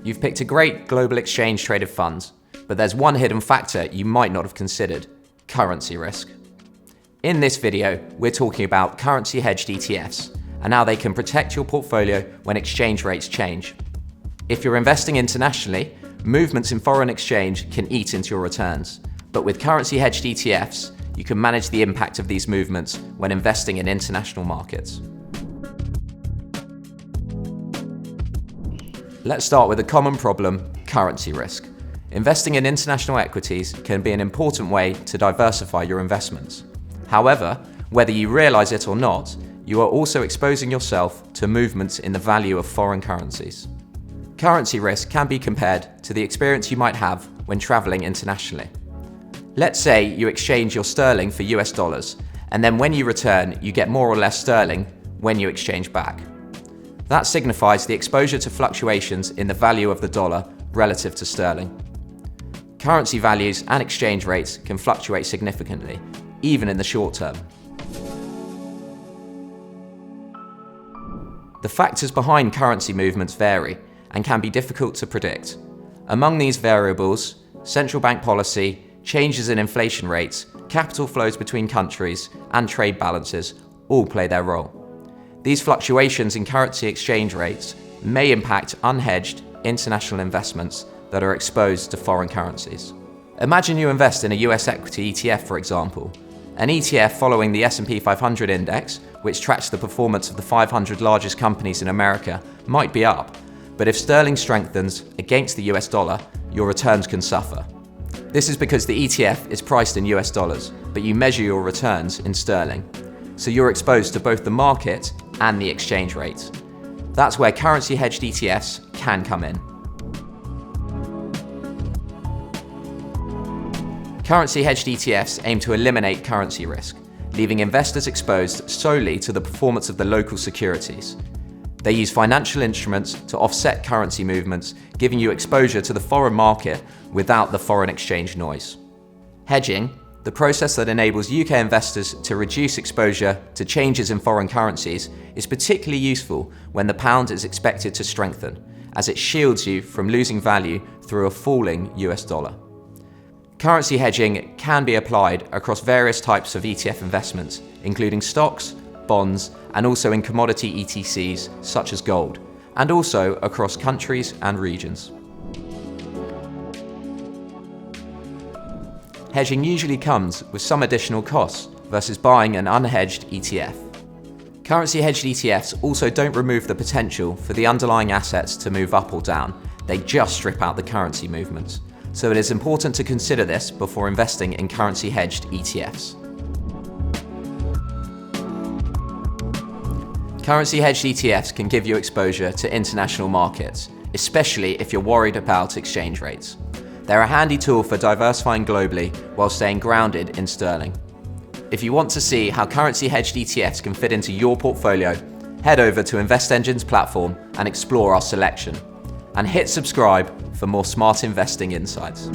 You've picked a great global exchange traded fund, but there's one hidden factor you might not have considered: currency risk. In this video, we're talking about currency hedged ETFs and how they can protect your portfolio when exchange rates change. If you're investing internationally, movements in foreign exchange can eat into your returns. But with currency hedged ETFs, you can manage the impact of these movements when investing in international markets. Let's start with a common problem: currency risk. Investing in international equities can be an important way to diversify your investments. However, whether you realize it or not, you are also exposing yourself to movements in the value of foreign currencies. Currency risk can be compared to the experience you might have when traveling internationally. Let's say you exchange your sterling for US dollars, and then when you return, you get more or less sterling when you exchange back. That signifies the exposure to fluctuations in the value of the dollar relative to sterling. Currency values and exchange rates can fluctuate significantly, even in the short term. The factors behind currency movements vary and can be difficult to predict. Among these variables, central bank policy, changes in inflation rates, capital flows between countries, and trade balances all play their role. These fluctuations in currency exchange rates may impact unhedged international investments that are exposed to foreign currencies. Imagine you invest in a US equity ETF, for example. An ETF following the S&P 500 index, which tracks the performance of the 500 largest companies in America, might be up. But if sterling strengthens against the US dollar, your returns can suffer. This is because the ETF is priced in US dollars, but you measure your returns in sterling. So you're exposed to both the market and the exchange rate. That's where currency hedged ETFs can come in. Currency hedged ETFs aim to eliminate currency risk, leaving investors exposed solely to the performance of the local securities. They use financial instruments to offset currency movements, giving you exposure to the foreign market without the foreign exchange noise. Hedging, the process that enables UK investors to reduce exposure to changes in foreign currencies, is particularly useful when the pound is expected to strengthen, as it shields you from losing value through a falling US dollar. Currency hedging can be applied across various types of ETF investments, including stocks, bonds, and also in commodity ETCs such as gold, and also across countries and regions. Hedging usually comes with some additional costs versus buying an unhedged ETF. Currency hedged ETFs also don't remove the potential for the underlying assets to move up or down, they just strip out the currency movements. So it is important to consider this before investing in currency hedged ETFs. Currency hedged ETFs can give you exposure to international markets, especially if you're worried about exchange rates. They're a handy tool for diversifying globally while staying grounded in sterling. If you want to see how currency hedged ETFs can fit into your portfolio, head over to InvestEngine's platform and explore our selection. And hit subscribe for more smart investing insights.